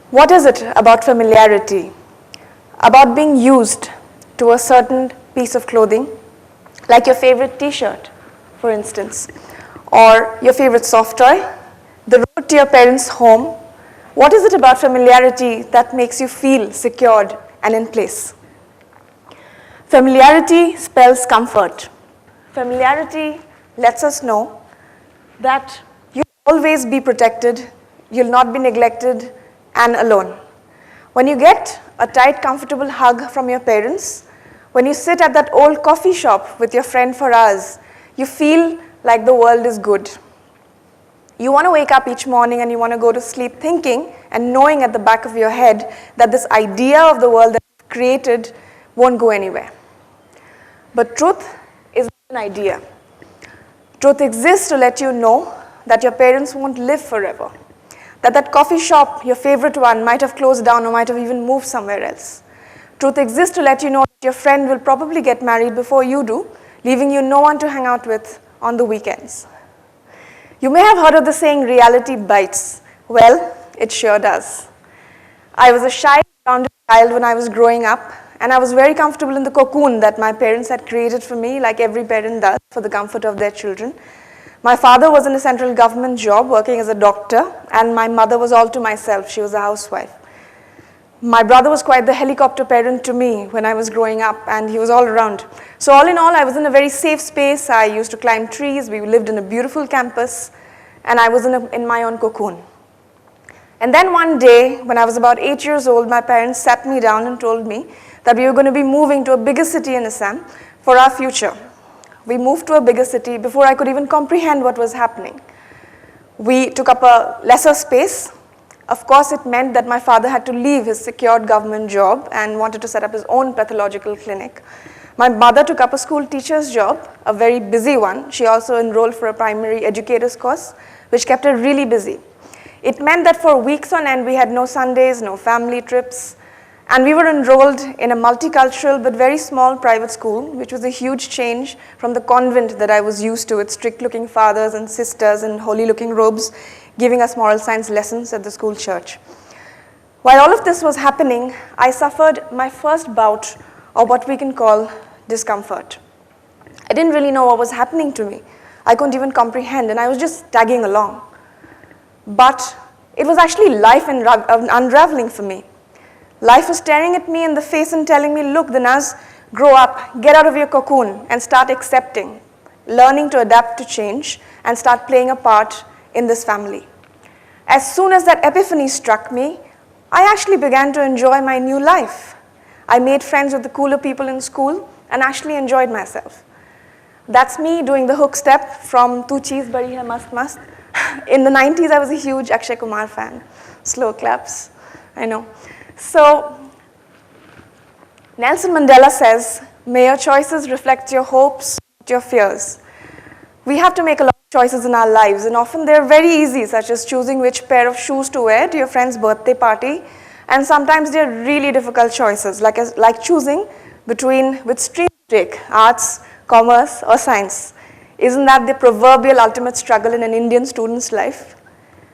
What is it about familiarity, about being used to a certain piece of clothing, like your favorite t-shirt, for instance, or your favorite soft toy, the road to your parents' home? What is it about familiarity that makes you feel secured and in place? Familiarity spells comfort. Familiarity lets us know that you'll always be protected, you'll not be neglected and alone. When you get a tight, comfortable hug from your parents, when you sit at that old coffee shop with your friend for hours, you feel like the world is good. You want to wake up each morning and you want to go to sleep thinking and knowing at the back of your head that this idea of the world that you've created won't go anywhere. But truth is not an idea. Truth exists to let you know that your parents won't live forever. That coffee shop, your favorite one, might have closed down or might have even moved somewhere else. Truth exists to let you know that your friend will probably get married before you do, leaving you no one to hang out with on the weekends. You may have heard of the saying, reality bites. Well, it sure does. I was a shy, grounded child when I was growing up, and I was very comfortable in the cocoon that my parents had created for me, like every parent does, for the comfort of their children. My father was in a central government job working as a doctor, and my mother was all to myself. She was a housewife. My brother was quite the helicopter parent to me when I was growing up, and he was all around. So all in all, I was in a very safe space. I used to climb trees. We lived in a beautiful campus, and I was in my own cocoon. And then one day, when I was about 8 years old, my parents sat me down and told me that we were going to be moving to a bigger city in Assam for our future. We moved to a bigger city before I could even comprehend what was happening. We took up a lesser space. Of course, it meant that my father had to leave his secured government job and wanted to set up his own pathological clinic. My mother took up a school teacher's job, a very busy one. She also enrolled for a primary educator's course, which kept her really busy. It meant that for weeks on end, we had no Sundays, no family trips, and we were enrolled in a multicultural but very small private school, which was a huge change from the convent that I was used to, with strict-looking fathers and sisters in holy-looking robes, giving us moral science lessons at the school church. While all of this was happening, I suffered my first bout of what we can call discomfort. I didn't really know what was happening to me. I couldn't even comprehend, and I was just tagging along. But it was actually life unraveling for me. Life was staring at me in the face and telling me, look, Deenaz, grow up, get out of your cocoon and start accepting, learning to adapt to change and start playing a part in this family. As soon as that epiphany struck me, I actually began to enjoy my new life. I made friends with the cooler people in school and actually enjoyed myself. That's me doing the hook step from Tu Cheez Badi Hai Mast Mast. In the 90s, I was a huge Akshay Kumar fan. Slow claps, I know. So, Nelson Mandela says, may your choices reflect your hopes, not your fears. We have to make a lot of choices in our lives, and often they're very easy, such as choosing which pair of shoes to wear to your friend's birthday party, and sometimes they're really difficult choices, like choosing between which stream to take, arts, commerce, or science. Isn't that the proverbial ultimate struggle in an Indian student's life?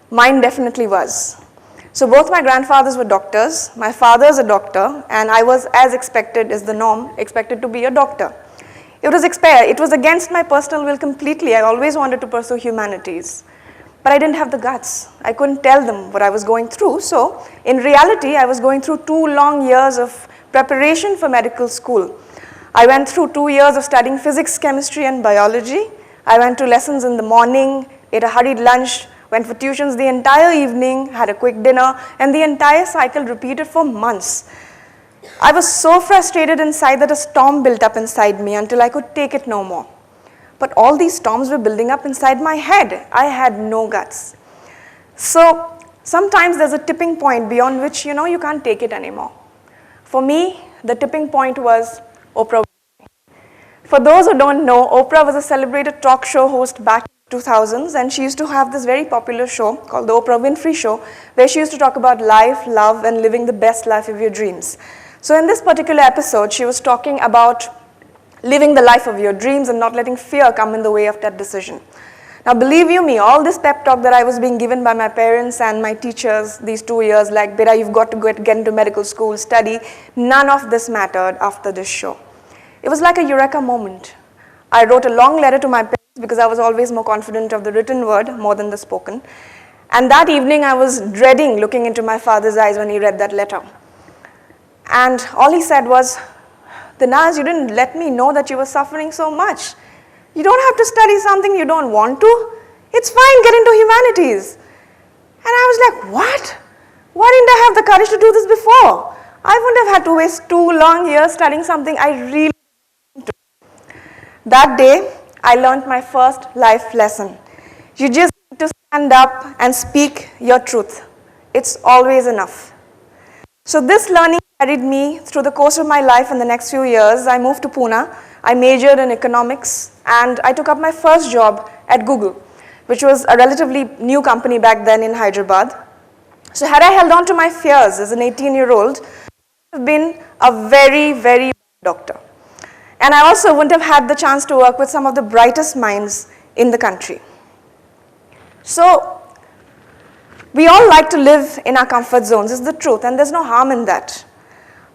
Mine definitely was. So both my grandfathers were doctors, my father is a doctor, and I was, as expected is the norm, expected to be a doctor. It was against my personal will completely. I always wanted to pursue humanities. But I didn't have the guts. I couldn't tell them what I was going through. So in reality, I was going through 2 long years of preparation for medical school. I went through 2 years of studying physics, chemistry, and biology. I went to lessons in the morning, ate a hurried lunch, went for tuitions the entire evening, had a quick dinner, and the entire cycle repeated for months. I was so frustrated inside that a storm built up inside me until I could take it no more. But all these storms were building up inside my head. I had no guts. So sometimes there's a tipping point beyond which, you can't take it anymore. For me, the tipping point was Oprah. For those who don't know, Oprah was a celebrated talk show host back in the 2000s, and she used to have this very popular show called The Oprah Winfrey Show, where she used to talk about life, love, and living the best life of your dreams. So in this particular episode, she was talking about living the life of your dreams and not letting fear come in the way of that decision. Now believe you me, all this pep talk that I was being given by my parents and my teachers these 2 years, like, Beta, you've got to get into medical school, study, none of this mattered after this show. It was like a eureka moment. I wrote a long letter to my parents because I was always more confident of the written word more than the spoken. And that evening I was dreading looking into my father's eyes when he read that letter. And all he said was, Deenaz, you didn't let me know that you were suffering so much. You don't have to study something you don't want to. It's fine, get into humanities. And I was like, what? Why didn't I have the courage to do this before? I wouldn't have had to waste 2 long years studying something I really didn't do. That day, I learned my first life lesson. You just need to stand up and speak your truth. It's always enough. So this learning carried me through the course of my life. In the next few years, I moved to Pune. I majored in economics, and I took up my first job at Google, which was a relatively new company back then in Hyderabad. So had I held on to my fears as an 18-year-old, I would have been a very, very bad doctor. And I also wouldn't have had the chance to work with some of the brightest minds in the country. So we all like to live in our comfort zones, is the truth, and there's no harm in that.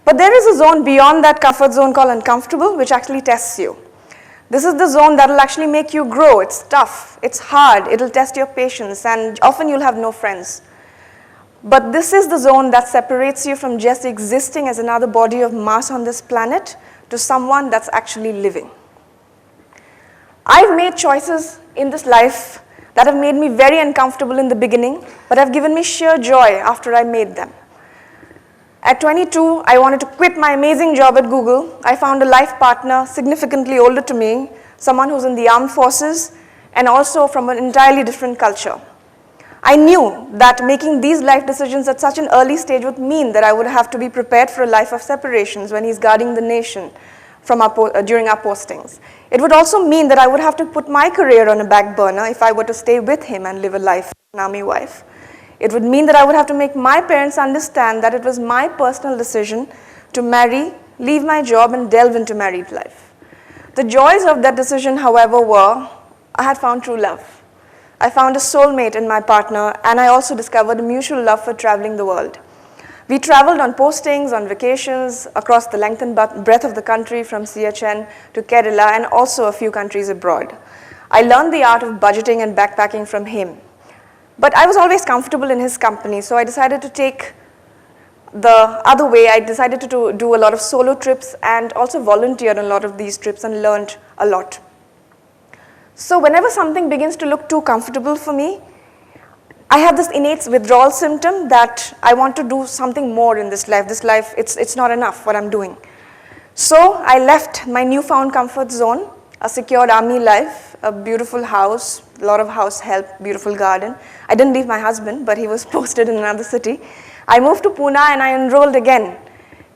But there is a zone beyond that comfort zone called uncomfortable, which actually tests you. This is the zone that will actually make you grow. It's tough, it's hard, it'll test your patience, and often you'll have no friends. But this is the zone that separates you from just existing as another body of mass on this planet to someone that's actually living. I've made choices in this life that have made me very uncomfortable in the beginning, but have given me sheer joy after I made them. At 22, I wanted to quit my amazing job at Google. I found a life partner significantly older to me, someone who's in the armed forces, and also from an entirely different culture. I knew that making these life decisions at such an early stage would mean that I would have to be prepared for a life of separations when he's guarding the nation from during our postings. It would also mean that I would have to put my career on a back burner if I were to stay with him and live a life as an army wife. It would mean that I would have to make my parents understand that it was my personal decision to marry, leave my job, and delve into married life. The joys of that decision, however, were I had found true love. I found a soulmate in my partner, and I also discovered a mutual love for traveling the world. We traveled on postings, on vacations, across the length and breadth of the country, from CHN to Kerala, and also a few countries abroad. I learned the art of budgeting and backpacking from him. But I was always comfortable in his company, so I decided to take the other way. I decided to do a lot of solo trips and also volunteer on a lot of these trips and learned a lot. So whenever something begins to look too comfortable for me, I have this innate withdrawal symptom that I want to do something more in this life. This life, it's not enough what I'm doing. So I left my newfound comfort zone, a secured army life, a beautiful house, a lot of house help, beautiful garden. I didn't leave my husband, but he was posted in another city. I moved to Pune and I enrolled again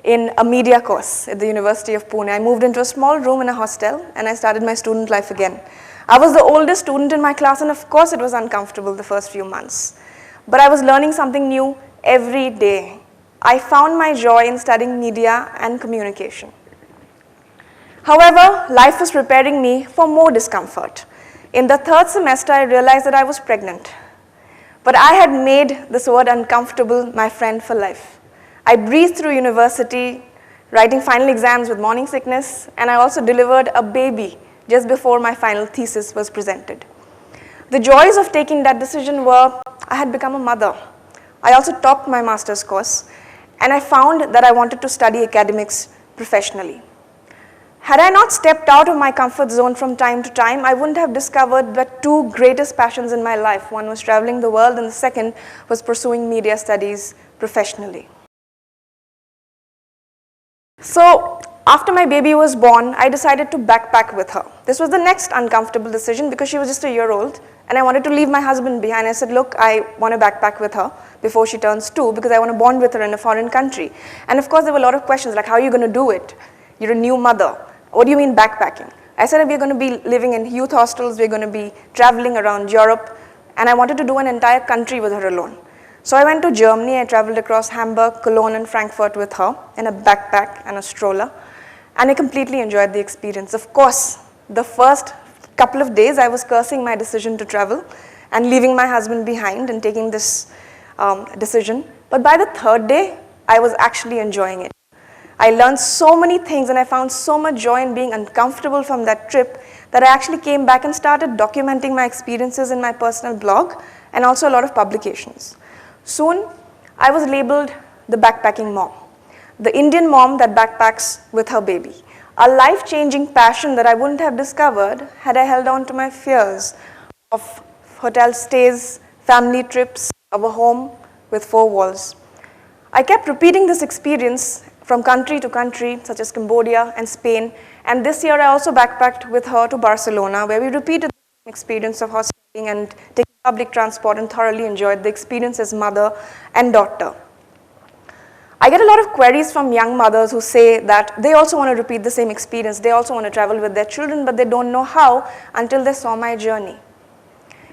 in a media course at the University of Pune. I moved into a small room in a hostel and I started my student life again. I was the oldest student in my class, and of course it was uncomfortable the first few months. But I was learning something new every day. I found my joy in studying media and communication. However, life was preparing me for more discomfort. In the 3rd semester, I realized that I was pregnant. But I had made this word uncomfortable my friend for life. I breezed through university, writing final exams with morning sickness, and I also delivered a baby just before my final thesis was presented. The joys of taking that decision were I had become a mother. I also topped my master's course, and I found that I wanted to study academics professionally. Had I not stepped out of my comfort zone from time to time, I wouldn't have discovered the 2 greatest passions in my life. One was traveling the world, and the second was pursuing media studies professionally. So after my baby was born, I decided to backpack with her. This was the next uncomfortable decision because she was just a year old, and I wanted to leave my husband behind. I said, look, I want to backpack with her before she turns 2 because I want to bond with her in a foreign country. And of course, there were a lot of questions like, how are you going to do it? You're a new mother. What do you mean backpacking? I said we're going to be living in youth hostels, we're going to be traveling around Europe, and I wanted to do an entire country with her alone. So I went to Germany, I traveled across Hamburg, Cologne, and Frankfurt with her in a backpack and a stroller, and I completely enjoyed the experience. Of course, the first couple of days, I was cursing my decision to travel and leaving my husband behind and taking this decision. But by the third day, I was actually enjoying it. I learned so many things and I found so much joy in being uncomfortable from that trip that I actually came back and started documenting my experiences in my personal blog and also a lot of publications. Soon, I was labeled the backpacking mom, the Indian mom that backpacks with her baby, a life-changing passion that I wouldn't have discovered had I held on to my fears of hotel stays, family trips, of a home with 4 walls. I kept repeating this experience from country to country, such as Cambodia and Spain, and this year I also backpacked with her to Barcelona, where we repeated the experience of hosting and taking public transport and thoroughly enjoyed the experience as mother and daughter. I get a lot of queries from young mothers who say that they also want to repeat the same experience, they also want to travel with their children, but they don't know how until they saw my journey.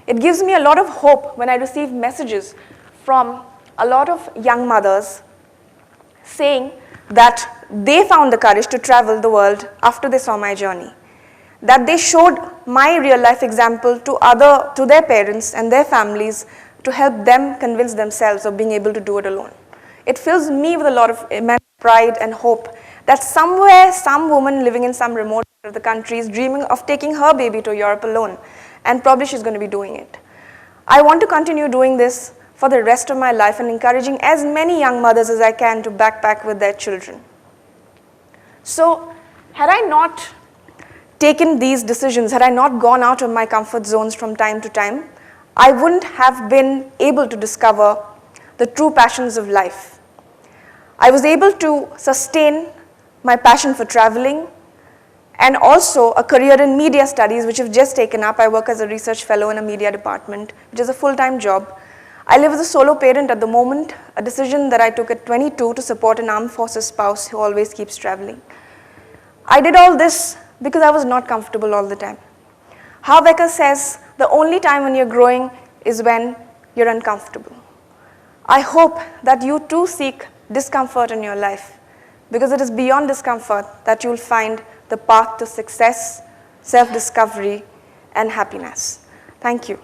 It gives me a lot of hope when I receive messages from a lot of young mothers saying that they found the courage to travel the world after they saw my journey, that they showed my real life example to their parents and their families to help them convince themselves of being able to do it alone. It fills me with a lot of immense pride and hope that somewhere, some woman living in some remote part of the country is dreaming of taking her baby to Europe alone, and probably she's going to be doing it. I want to continue doing this for the rest of my life and encouraging as many young mothers as I can to backpack with their children. So, had I not taken these decisions, had I not gone out of my comfort zones from time to time, I wouldn't have been able to discover the true passions of life. I was able to sustain my passion for traveling and also a career in media studies, which I've just taken up. I work as a research fellow in a media department, which is a full-time job. I live as a solo parent at the moment, a decision that I took at 22 to support an armed forces spouse who always keeps traveling. I did all this because I was not comfortable all the time. Becker says, the only time when you're growing is when you're uncomfortable. I hope that you too seek discomfort in your life, because it is beyond discomfort that you'll find the path to success, self-discovery, and happiness. Thank you.